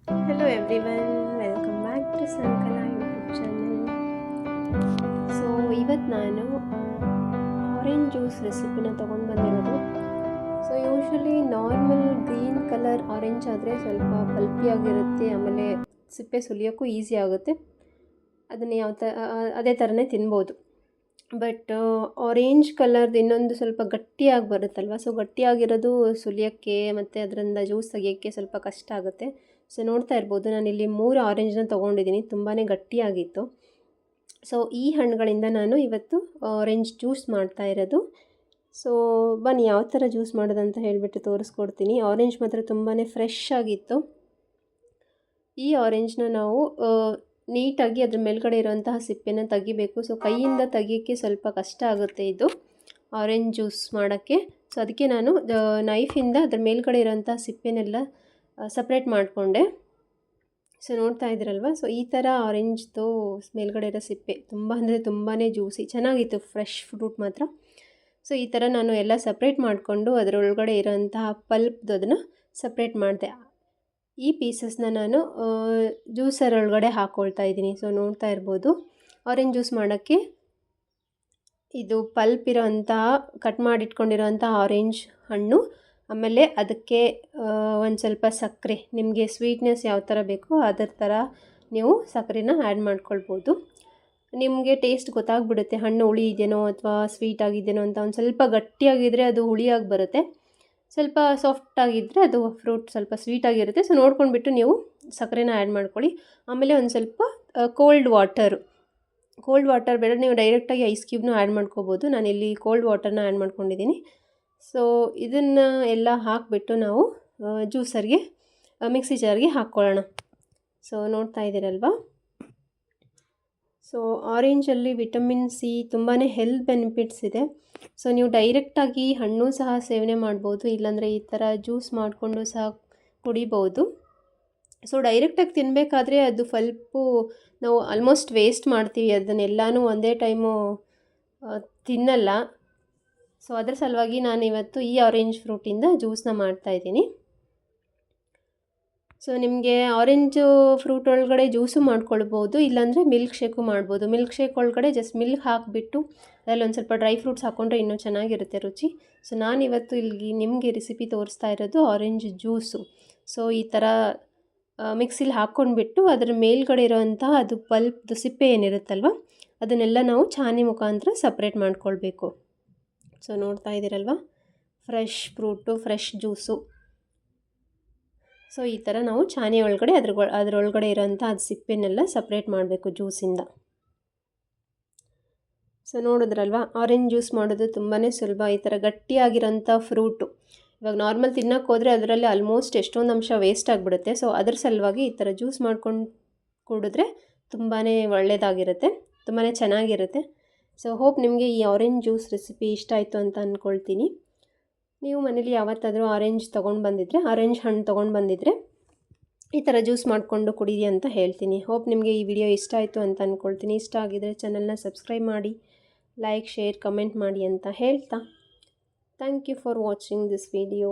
Hello everyone, welcome back to Sankala YouTube channel. So ಇವತ್ತು ನಾನು orange juice ರೆಸಿಪಿನ ತೊಗೊಂಡು ಬಂದಿರೋದು. So usually normal green colour orange ಆದರೆ ಸ್ವಲ್ಪ ಪಲ್ಪಿಯಾಗಿರುತ್ತೆ, ಆಮೇಲೆ ಸಿಪ್ಪೆ ಸುಲಿಯೋಕ್ಕೂ ಈಸಿ ಆಗುತ್ತೆ. ಅದನ್ನು ಅದೇ ಥರನೇ ತಿನ್ಬೋದು. ಬಟ್ ಆರೆಂಜ್ ಕಲರ್ದು ಇನ್ನೊಂದು ಸ್ವಲ್ಪ ಗಟ್ಟಿಯಾಗಿ ಬರುತ್ತಲ್ವ, ಸೊ ಗಟ್ಟಿಯಾಗಿರೋದು ಸುಲಿಯೋಕ್ಕೆ ಮತ್ತು ಅದರಿಂದ ಜ್ಯೂಸ್ ತೆಗಿಯೋಕ್ಕೆ ಸ್ವಲ್ಪ ಕಷ್ಟ ಆಗುತ್ತೆ. ಸೊ ನೋಡ್ತಾ ಇರ್ಬೋದು, ನಾನಿಲ್ಲಿ 3 ಆರೆಂಜ್ನ ತೊಗೊಂಡಿದ್ದೀನಿ, ತುಂಬಾ ಗಟ್ಟಿಯಾಗಿತ್ತು. ಸೊ ಈ ಹಣ್ಣುಗಳಿಂದ ನಾನು ಇವತ್ತು ಆರೆಂಜ್ ಜ್ಯೂಸ್ ಮಾಡ್ತಾ ಇರೋದು. ಸೊ ಬನ್ನಿ ಯಾವ ಥರ ಜ್ಯೂಸ್ ಮಾಡೋದಂತ ಹೇಳಿಬಿಟ್ಟು ತೋರಿಸ್ಕೊಡ್ತೀನಿ. ಆರೆಂಜ್ ಮಾತ್ರ ತುಂಬಾ ಫ್ರೆಶ್ ಆಗಿತ್ತು. ಈ ಆರೆಂಜ್ನ ನಾವು ನೀಟಾಗಿ ಅದ್ರ ಮೇಲ್ಗಡೆ ಇರೋಂತಹ ಸಿಪ್ಪೆನ ತೆಗಿಬೇಕು. ಸೊ ಕೈಯಿಂದ ತೆಗಿಯೋಕ್ಕೆ ಸ್ವಲ್ಪ ಕಷ್ಟ ಆಗುತ್ತೆ ಇದು ಆರೆಂಜ್ ಜ್ಯೂಸ್ ಮಾಡೋಕ್ಕೆ. ಸೊ ಅದಕ್ಕೆ ನಾನು ನೈಫಿಂದ ಅದ್ರ ಮೇಲ್ಗಡೆ ಇರೋಂತಹ ಸಿಪ್ಪೆನೆಲ್ಲ ಸಪ್ರೇಟ್ ಮಾಡಿಕೊಂಡೆ. ಸೊ ನೋಡ್ತಾ ಇದ್ದೀರಲ್ವ, ಸೊ ಈ ಥರ ಆರೆಂಜ್ದು ಮೇಲ್ಗಡೆ ಇರೋ ಸಿಪ್ಪೆ ತುಂಬ ಅಂದರೆ ತುಂಬಾ ಜ್ಯೂಸಿ ಚೆನ್ನಾಗಿತ್ತು, ಫ್ರೆಶ್ ಫ್ರೂಟ್ ಮಾತ್ರ. ಸೊ ಈ ಥರ ನಾನು ಎಲ್ಲ ಸಪ್ರೇಟ್ ಮಾಡಿಕೊಂಡು ಅದರೊಳಗಡೆ ಇರೋಂತಹ ಪಲ್ಪ್ದು ಅದನ್ನು ಸಪ್ರೇಟ್ ಮಾಡಿದೆ. ಈ ಪೀಸಸ್ನ ನಾನು ಜ್ಯೂಸರ್ ಒಳಗಡೆ ಹಾಕ್ಕೊಳ್ತಾ ಇದ್ದೀನಿ. ಸೊ ನೋಡ್ತಾ ಇರ್ಬೋದು, ಆರೆಂಜ್ ಜ್ಯೂಸ್ ಮಾಡೋಕ್ಕೆ ಇದು ಪಲ್ಪ್ ಇರೋಂತಹ ಕಟ್ ಮಾಡಿಟ್ಕೊಂಡಿರೋಂಥ ಆರೆಂಜ್ ಹಣ್ಣು, ಆಮೇಲೆ ಅದಕ್ಕೆ ಒಂದು ಸ್ವಲ್ಪ ಸಕ್ಕರೆ, ನಿಮಗೆ ಸ್ವೀಟ್ನೆಸ್ ಯಾವ ಥರ ಬೇಕೋ ಅದರ ಥರ ನೀವು ಸಕ್ಕರೆನ ಆ್ಯಡ್ ಮಾಡ್ಕೊಳ್ಬೋದು. ನಿಮಗೆ ಟೇಸ್ಟ್ ಗೊತ್ತಾಗ್ಬಿಡುತ್ತೆ, ಹಣ್ಣು ಹುಳಿ ಇದೆಯೋ ಅಥವಾ ಸ್ವೀಟ್ ಆಗಿದೆಯೋ ಅಂತ. ಒಂದು ಸ್ವಲ್ಪ ಗಟ್ಟಿಯಾಗಿದ್ದರೆ ಅದು ಹುಳಿಯಾಗಿ ಬರುತ್ತೆ, ಸ್ವಲ್ಪ ಸಾಫ್ಟಾಗಿದ್ದರೆ ಅದು ಫ್ರೂಟ್ ಸ್ವಲ್ಪ ಸ್ವೀಟಾಗಿರುತ್ತೆ. ಸೊ ನೋಡ್ಕೊಂಡ್ಬಿಟ್ಟು ನೀವು ಸಕ್ಕರೆನ ಆ್ಯಡ್ ಮಾಡ್ಕೊಳ್ಳಿ. ಆಮೇಲೆ ಒಂದು ಸ್ವಲ್ಪ ಕೋಲ್ಡ್ ವಾಟರ್ ಬೇಡ, ನೀವು ಡೈರೆಕ್ಟಾಗಿ ಐಸ್ ಕ್ಯೂಬ್ನೂ ಆ್ಯಡ್ ಮಾಡ್ಕೋಬೋದು. ನಾನಿಲ್ಲಿ ಕೋಲ್ಡ್ ವಾಟರ್ನ ಆ್ಯಡ್ ಮಾಡ್ಕೊಂಡಿದ್ದೀನಿ. ಸೊ ಇದನ್ನು ಎಲ್ಲ ಹಾಕಿಬಿಟ್ಟು ನಾವು ಜ್ಯೂಸರ್ಗೆ ಮಿಕ್ಸಿ ಜಾರ್ಗೆ ಹಾಕ್ಕೊಳ್ಳೋಣ. ಸೊ ನೋಡ್ತಾ ಇದ್ದೀರಲ್ವ, ಸೊ ಆರೆಂಜಲ್ಲಿ ವಿಟಮಿನ್ ಸಿ ತುಂಬಾ ಹೆಲ್ತ್ ಬೆನಿಫಿಟ್ಸ್ ಇದೆ. ಸೊ ನೀವು ಡೈರೆಕ್ಟಾಗಿ ಹಣ್ಣು ಸಹ ಸೇವನೆ ಮಾಡ್ಬೋದು, ಇಲ್ಲಾಂದರೆ ಈ ಥರ ಜ್ಯೂಸ್ ಮಾಡಿಕೊಂಡು ಸಹ ಕುಡಿಬೋದು. ಸೊ ಡೈರೆಕ್ಟಾಗಿ ತಿನ್ನಬೇಕಾದ್ರೆ ಅದು ಪಲ್ಪು ನಾವು ಆಲ್ಮೋಸ್ಟ್ ವೇಸ್ಟ್ ಮಾಡ್ತೀವಿ, ಅದನ್ನೆಲ್ಲನೂ ಒಂದೇ ಟೈಮು ತಿನ್ನಲ್ಲ. ಸೊ ಅದರ ಸಲುವಾಗಿ ನಾನು ಇವತ್ತು ಈ ಆರೆಂಜ್ ಫ್ರೂಟಿಂದ ಜ್ಯೂಸನ್ನ ಮಾಡ್ತಾಯಿದ್ದೀನಿ. ಸೊ ನಿಮಗೆ ಆರೆಂಜು ಫ್ರೂಟ್ ಒಳಗಡೆ ಜ್ಯೂಸು ಮಾಡ್ಕೊಳ್ಬೋದು, ಇಲ್ಲಾಂದರೆ ಮಿಲ್ಕ್ ಶೇಕು ಮಾಡ್ಬೋದು. ಮಿಲ್ಕ್ ಶೇಕ್ ಒಳಗಡೆ ಜಸ್ಟ್ ಮಿಲ್ಕ್ ಹಾಕಿಬಿಟ್ಟು ಅದರಲ್ಲಿ ಒಂದು ಸ್ವಲ್ಪ ಡ್ರೈ ಫ್ರೂಟ್ಸ್ ಹಾಕ್ಕೊಂಡ್ರೆ ಇನ್ನೂ ಚೆನ್ನಾಗಿರುತ್ತೆ ರುಚಿ. ಸೊ ನಾನಿವತ್ತು ಇಲ್ಲಿ ನಿಮಗೆ ರೆಸಿಪಿ ತೋರಿಸ್ತಾ ಇರೋದು ಆರೆಂಜ್ ಜ್ಯೂಸು. ಸೊ ಈ ಥರ ಮಿಕ್ಸಿಲಿ ಹಾಕ್ಕೊಂಡ್ಬಿಟ್ಟು ಅದರ ಮೇಲ್ಗಡೆ ಇರೋವಂಥ ಅದು ಪಲ್ಪ್ದು ಸಿಪ್ಪೆ ಏನಿರುತ್ತಲ್ವ, ಅದನ್ನೆಲ್ಲ ನಾವು ಛಾನಿ ಮುಖಾಂತರ ಸಪ್ರೇಟ್ ಮಾಡ್ಕೊಳ್ಬೇಕು. ಸೊ ನೋಡ್ತಾ ಇದ್ದೀರಲ್ವ, fresh fruit, fresh juice. So ಈ ಥರ ನಾವು ಛಾನಿ ಒಳಗಡೆ ಅದರೊಳಗಡೆ ಇರೋಂಥ ಅದು ಸಿಪ್ಪೆನೆಲ್ಲ ಸಪ್ರೇಟ್ ಮಾಡಬೇಕು ಜ್ಯೂಸಿಂದ. ಸೊ ನೋಡಿದ್ರಲ್ವ, ಆರೆಂಜ್ ಜ್ಯೂಸ್ ಮಾಡೋದು ತುಂಬಾ ಸುಲಭ. ಈ ಥರ ಗಟ್ಟಿಯಾಗಿರೋಂಥ ಫ್ರೂಟು ಇವಾಗ ನಾರ್ಮಲ್ ತಿನ್ನೋಕ್ಕೆ ಹೋದರೆ ಅದರಲ್ಲಿ ಆಲ್ಮೋಸ್ಟ್ ಎಷ್ಟೊಂದು ಅಂಶ ವೇಸ್ಟ್ ಆಗಿಬಿಡುತ್ತೆ. ಸೊ ಅದ್ರ ಸಲುವಾಗಿ ಈ ಥರ ಜ್ಯೂಸ್ ಮಾಡ್ಕೊಂಡು ಕುಡಿದ್ರೆ ತುಂಬಾ ಒಳ್ಳೆಯದಾಗಿರುತ್ತೆ, ತುಂಬಾ ಚೆನ್ನಾಗಿರುತ್ತೆ. ಸೊ ಹೋಪ್ ನಿಮಗೆ ಈ ಆರೆಂಜ್ ಜ್ಯೂಸ್ ರೆಸಿಪಿ ಇಷ್ಟ ಆಯಿತು ಅಂತ ಅಂದ್ಕೊಳ್ತೀನಿ. ನೀವು ಮನೇಲಿ ಯಾವತ್ತಾದರೂ ಆರೆಂಜ್ ಹಣ್ಣು ತೊಗೊಂಡು ಬಂದಿದ್ದರೆ ಈ ಥರ ಜ್ಯೂಸ್ ಮಾಡಿಕೊಂಡು ಕುಡೀರಿ ಅಂತ ಹೇಳ್ತೀನಿ. ಹೋಪ್ ನಿಮಗೆ ಈ ವಿಡಿಯೋ ಇಷ್ಟ ಆಯಿತು ಅಂತ ಅಂದ್ಕೊಳ್ತೀನಿ. ಇಷ್ಟ ಆಗಿದರೆ ಚಾನಲ್ನ ಸಬ್ಸ್ಕ್ರೈಬ್ ಮಾಡಿ, ಲೈಕ್, ಶೇರ್, ಕಮೆಂಟ್ ಮಾಡಿ ಅಂತ ಹೇಳ್ತಾ, thank you for watching this video.